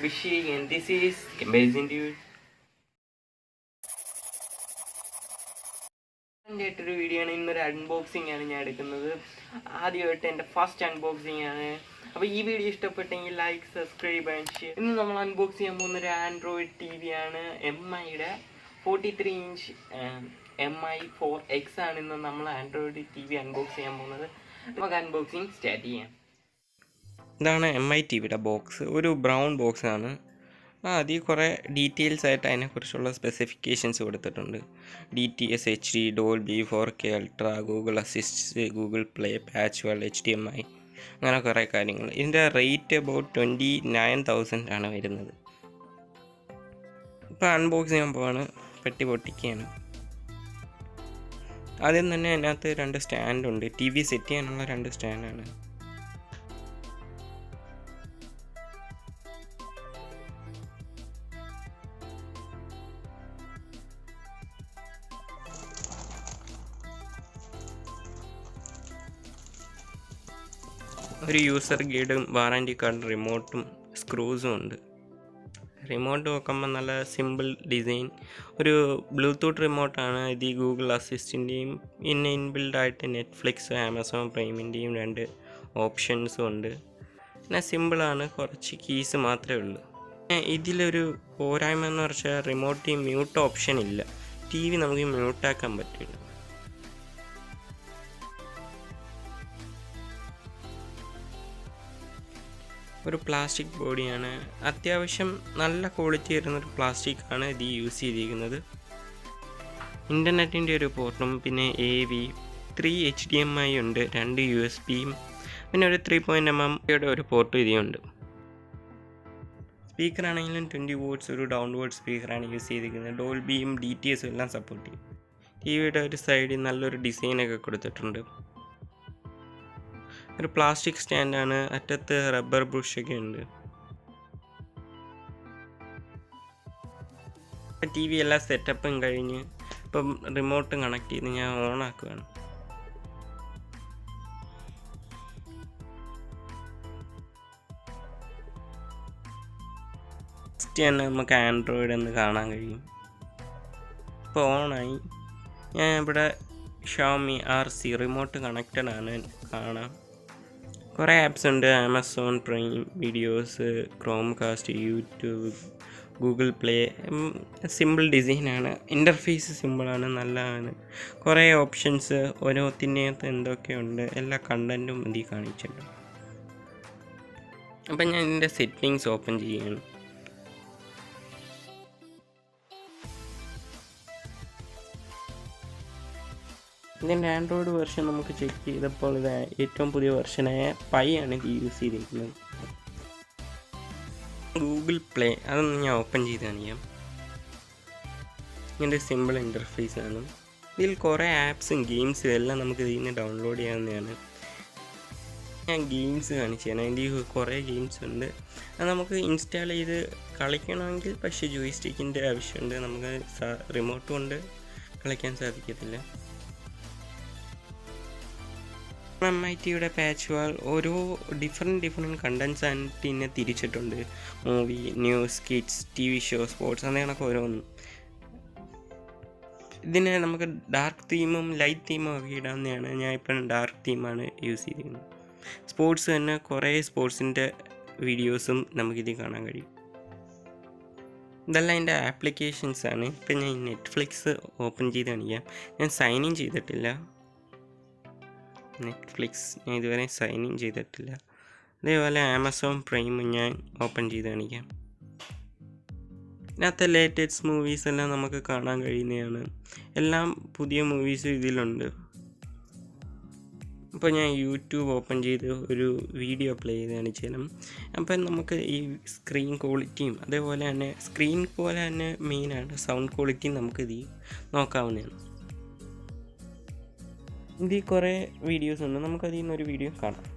Abhishek and this is Amazing Dude. ഒരു video ആണ്. ഇന്നൊരു അൺബോക്സിംഗ് ആണ് ഞാൻ എടുക്കുന്നത്. ആദ്യമായിട്ട് എൻ്റെ ഫസ്റ്റ് അൺബോക്സിംഗ് ആണ്. അപ്പോൾ ഈ വീഡിയോ ഇഷ്ടപ്പെട്ടെങ്കിൽ ലൈക്ക്, സബ്സ്ക്രൈബ് ആൻഡ് ഷെയർ. ഇന്ന് നമ്മൾ അൺബോക്സ് ചെയ്യാൻ പോകുന്ന ഒരു ആൻഡ്രോയിഡ് ടി വി ആണ്. MIയുടെ 43 ഇഞ്ച് MI4X ആണ് ഇന്ന് നമ്മൾ ആൻഡ്രോയിഡ് ടി വി അൺബോക്സ് ചെയ്യാൻ പോകുന്നത്. നമുക്ക് അൺബോക്സിങ് സ്റ്റാർട്ട് ചെയ്യാം. ഇതാണ് MI ടിവിയുടെ ബോക്സ്. ഒരു ബ്രൗൺ ബോക്സ് ആണ്. അതിൽ കുറേ ഡീറ്റെയിൽസ് ആയിട്ട് അതിനെക്കുറിച്ചുള്ള സ്പെസിഫിക്കേഷൻസ് കൊടുത്തിട്ടുണ്ട്. DTS HD, Dolby, 4K ultra, Google assist, Google play, patch well, HDMI, അങ്ങനെ കുറേ കാര്യങ്ങൾ. ഇതിൻ്റെ റേറ്റ് അബൌട്ട് 29,000 ആണ് വരുന്നത്. ഇപ്പോൾ അൺബോക്സ് ചെയ്യാൻ പോവാണ്. പെട്ടി പൊട്ടിക്കുകയാണ്. ആദ്യം തന്നെ അതിനകത്ത് 2 സ്റ്റാൻഡുണ്ട്. TV സെറ്റ് ചെയ്യാനുള്ള 2 സ്റ്റാൻഡാണ്. ഒരു യൂസർ ഗൈഡും വാറൻറ്റി കാർഡ്, റിമോട്ടും സ്ക്രൂസും ഉണ്ട്. റിമോട്ട് നോക്കുമ്പോൾ നല്ല സിമ്പിൾ ഡിസൈൻ. ഒരു ബ്ലൂടൂത്ത് റിമോട്ടാണ്. ഇത് ഈ ഗൂഗിൾ അസിസ്റ്റൻ്റെയും പിന്നെ ഇൻബിൽഡായിട്ട് നെറ്റ്ഫ്ലിക്സ്, ആമസോൺ പ്രൈമിൻ്റെയും 2 ഓപ്ഷൻസും ഉണ്ട്. പിന്നെ സിമ്പിളാണ്, കുറച്ച് കീസ് മാത്രമേ ഉള്ളൂ. ഇതിലൊരു പോരായ്മ എന്ന് വെച്ചാൽ റിമോട്ടിൽ മ്യൂട്ട് ഓപ്ഷൻ ഇല്ല. TV നമുക്ക് മ്യൂട്ടാക്കാൻ പറ്റില്ല. ഒരു പ്ലാസ്റ്റിക് ബോഡിയാണ്. അത്യാവശ്യം നല്ല ക്വാളിറ്റി വരുന്നൊരു പ്ലാസ്റ്റിക്കാണ് ഇത് യൂസ് ചെയ്തിരിക്കുന്നത്. ഇൻ്റർനെറ്റിൻ്റെ ഒരു പോർട്ടും പിന്നെ AV, 3 HDMI ഉണ്ട്, 2 USBയും പിന്നെ ഒരു 3.0mm ഒരു പോർട്ടും ഇതിലുണ്ട്. സ്പീക്കറാണെങ്കിലും 20 watts ഒരു ഡൗൺവേർഡ് സ്പീക്കറാണ് യൂസ് ചെയ്തിരിക്കുന്നത്. ഡോൾബിയും DTSും എല്ലാം സപ്പോർട്ട് ചെയ്യും. TVയുടെ ഒരു സൈഡിൽ നല്ലൊരു ഡിസൈനൊക്കെ കൊടുത്തിട്ടുണ്ട്. ഒരു പ്ലാസ്റ്റിക് സ്റ്റാൻഡാണ്. അറ്റത്ത് റബ്ബർ ബ്രഷൊക്കെ ഉണ്ട്. TV എല്ലാ സെറ്റപ്പും കഴിഞ്ഞ് ഇപ്പം റിമോട്ടും കണക്ട് ചെയ്ത് ഞാൻ ഓണാക്കുകയാണ്. ഫസ്റ്റ് തന്നെ നമുക്ക് ആൻഡ്രോയിഡ് എന്ന് കാണാൻ കഴിയും. ഇപ്പോൾ ഓണായി. ഞാൻ ഇവിടെ ഷോമി RC റിമോട്ട് കണക്റ്റഡ് ആണ്. കാണാം കുറേ ആപ്സ് ഉണ്ട്. Amazon prime videos, Chromecast, YouTube, Google play. Simple ഡിസൈനാണ്. ഇൻ്റർഫേസ് സിമ്പിളാണ്, നല്ലതാണ്. കുറേ ഓപ്ഷൻസ്, ഓരോത്തിനകത്ത് എന്തൊക്കെയുണ്ട്, എല്ലാ കണ്ടൻറ്റും ഇതിൽ കാണിച്ചിട്ടുണ്ട്. അപ്പം ഞാൻ ഇതിൻ്റെ സെറ്റിങ്സ് ഓപ്പൺ ചെയ്യുകയാണ്. ഇതിൻ്റെ ആൻഡ്രോയിഡ് വെർഷൻ നമുക്ക് ചെക്ക് ചെയ്തപ്പോൾ ഇത് ഏറ്റവും പുതിയ വെർഷനായ പൈ ആണ് ഇത് യൂസ് ചെയ്തിരിക്കുന്നത്. ഗൂഗിൾ പ്ലേ അതൊന്ന് ഞാൻ ഓപ്പൺ ചെയ്ത് കാണിക്കാം. ഇതിൻ്റെ സിമ്പിൾ ഇൻ്റർഫേസാണ്. ഇതിൽ കുറേ ആപ്സും ഗെയിംസും എല്ലാം നമുക്ക് ഇതിൽ നിന്ന് ഡൗൺലോഡ് ചെയ്യാവുന്നതാണ്. ഞാൻ ഗെയിംസ് കാണിച്ചു തരാം. ഇതിൽ കുറേ ഗെയിംസ് ഉണ്ട്. അത് നമുക്ക് ഇൻസ്റ്റാൾ ചെയ്ത് കളിക്കണമെങ്കിൽ പക്ഷേ ജോയിസ്റ്റിക്കിൻ്റെ ആവശ്യമുണ്ട്. നമുക്ക് റിമോട്ട് കൊണ്ട് കളിക്കാൻ സാധിക്കത്തില്ല. MI ടിവിയുടെ പാച്ച് വാൾ ഓരോ ഡിഫറെൻറ്റ് കണ്ടൻസ് ആയിട്ട് ഇതിനെ തിരിച്ചിട്ടുണ്ട്. Movie, news, kids, TV show, sports, അങ്ങനെ കണക്ക് ഓരോന്നും. ഇതിന് നമുക്ക് ഡാർക്ക് തീമും ലൈറ്റ് തീമും ഒക്കെ ഇടാവുന്നതാണ്. ഞാൻ ഇപ്പം ഡാർക്ക് തീമാണ് യൂസ് ചെയ്തിരിക്കുന്നത്. സ്പോർട്സ് തന്നെ കുറേ സ്പോർട്സിൻ്റെ വീഡിയോസും നമുക്കിത് കാണാൻ കഴിയും. ഇതെല്ലാം എൻ്റെ ആപ്ലിക്കേഷൻസാണ്. ഇപ്പം ഞാൻ നെറ്റ്ഫ്ലിക്സ് ഓപ്പൺ ചെയ്ത് കാണിക്കാം. ഞാൻ സൈൻ ഇൻ ചെയ്തിട്ടില്ല. നെറ്റ്ഫ്ലിക്സ് ഞാൻ ഇതുവരെ സൈൻ ഇൻ ചെയ്തിട്ടില്ല. അതേപോലെ ആമസോൺ പ്രൈം ഞാൻ ഓപ്പൺ ചെയ്ത് കാണിക്കാം. ഇതിനകത്തെ ലേറ്റസ്റ്റ് മൂവീസ് എല്ലാം നമുക്ക് കാണാൻ കഴിയുന്നതാണ്. എല്ലാം പുതിയ മൂവീസും ഇതിലുണ്ട്. അപ്പോൾ ഞാൻ യൂട്യൂബ് ഓപ്പൺ ചെയ്ത് ഒരു വീഡിയോ പ്ലേ ചെയ്ത് കാണിച്ചു തരാം. അപ്പം നമുക്ക് ഈ സ്ക്രീൻ ക്വാളിറ്റിയും അതേപോലെ തന്നെ സ്ക്രീൻ പോലെ തന്നെ മെയിനാണ് സൗണ്ട് ക്വാളിറ്റിയും നമുക്കിത് നോക്കാവുന്നതാണ്. ഇതിൽ കുറേ വീഡിയോസ് ഉണ്ട്. നമുക്കതിൽ നിന്നൊരു വീഡിയോ കാണാം.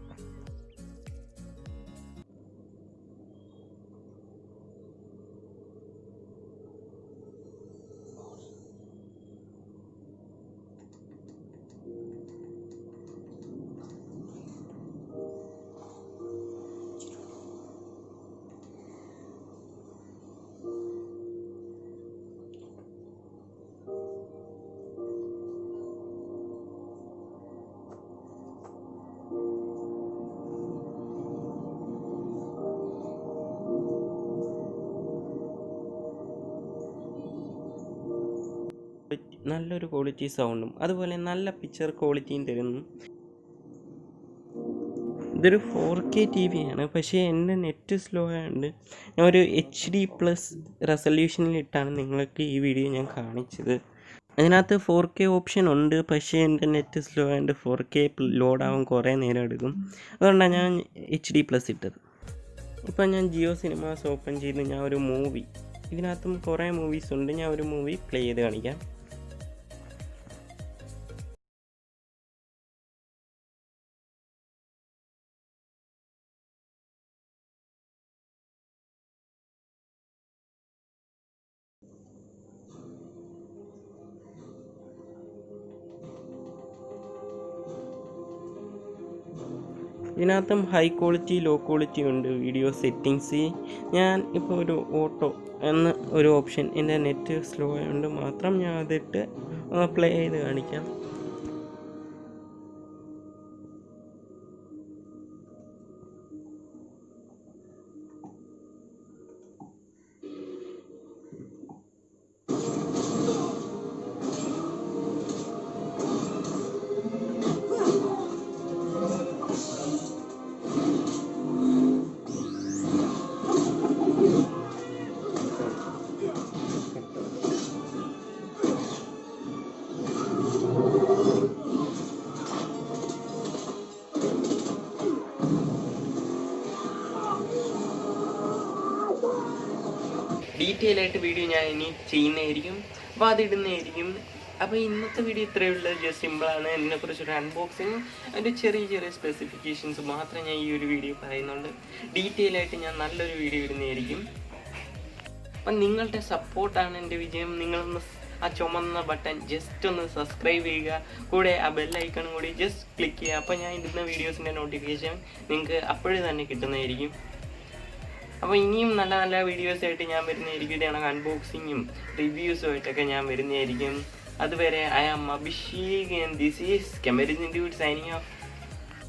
നല്ലൊരു ക്വാളിറ്റി സൗണ്ടും അതുപോലെ നല്ല പിക്ചർ ക്വാളിറ്റിയും തരുന്നു. ഇതൊരു 4K TV ആണ്, പക്ഷേ എൻ്റെ നെറ്റ് സ്ലോ ആയതുകൊണ്ട് ഞാൻ ഒരു HD+ റെസൊല്യൂഷനിലിട്ടാണ് നിങ്ങൾക്ക് ഈ വീഡിയോ ഞാൻ കാണിച്ചത്. അതിനകത്ത് 4K ഓപ്ഷൻ ഉണ്ട്, പക്ഷേ എൻ്റെ നെറ്റ് സ്ലോ ആയതുകൊണ്ട് 4K ലോഡാവാൻ കുറേ നേരം എടുക്കും. അതുകൊണ്ടാണ് ഞാൻ HD+ ഇട്ടത്. ഇപ്പം ഞാൻ ജിയോ സിനിമാസ് ഓപ്പൺ ചെയ്ത് ഞാൻ ഒരു മൂവി, ഇതിനകത്തും കുറേ മൂവീസ് ഉണ്ട്, ഞാൻ ഒരു മൂവി പ്ലേ ചെയ്ത് കാണിക്കാം. ഇതിനകത്തും ഹൈ ക്വാളിറ്റി ലോ ക്വാളിറ്റി ഉണ്ട് വീഡിയോ സെറ്റിങ്സ്. ഞാൻ ഇപ്പോൾ ഒരു ഓട്ടോ എന്ന ഒരു ഓപ്ഷൻ, എൻ്റെ നെറ്റ് സ്ലോ ആയതുകൊണ്ട് മാത്രം ഞാൻ അതിട്ട് ഒന്ന് പ്ലേ ചെയ്ത് കാണിക്കാം. ഡീറ്റെയിൽ ആയിട്ട് വീഡിയോ ഞാൻ ഇനി ചെയ്യുന്നതായിരിക്കും, അപ്പോൾ അതിടുന്നതായിരിക്കും. അപ്പോൾ ഇന്നത്തെ വീഡിയോ ഇത്രയേ ഉള്ളൂ. ജസ്റ്റ് സിമ്പിളാണ്. ഇതിനെക്കുറിച്ചൊരു അൺബോക്സിങ്, അതിൻ്റെ ചെറിയ ചെറിയ സ്പെസിഫിക്കേഷൻസ് മാത്രം ഞാൻ ഈ ഒരു വീഡിയോ പറയുന്നുണ്ട്. ഡീറ്റെയിൽ ആയിട്ട് ഞാൻ നല്ലൊരു വീഡിയോ ഇടുന്നതായിരിക്കും. അപ്പം നിങ്ങളുടെ സപ്പോർട്ടാണ് എൻ്റെ വിജയം. നിങ്ങളൊന്ന് ആ ചുമന്ന ബട്ടൺ ജസ്റ്റ് ഒന്ന് സബ്സ്ക്രൈബ് ചെയ്യുക, കൂടെ ആ ബെല്ലൈക്കണും കൂടി ജസ്റ്റ് ക്ലിക്ക് ചെയ്യുക. അപ്പോൾ ഞാൻ ഇടുന്ന വീഡിയോസിൻ്റെ നോട്ടിഫിക്കേഷൻ നിങ്ങൾക്ക് അപ്പോഴും തന്നെ കിട്ടുന്നതായിരിക്കും. അപ്പോൾ ഇനിയും നല്ല നല്ല വീഡിയോസായിട്ട് ഞാൻ വരുന്നതായിരിക്കും. ഇതാണ് അൺബോക്സിങ്ങും റിവ്യൂസുമായിട്ടൊക്കെ ഞാൻ വരുന്നതായിരിക്കും. അതുവരെ I am Abhishek and this is കെമറിൻ ഡ്യൂഡ് സൈനിങ് ഓഫ്.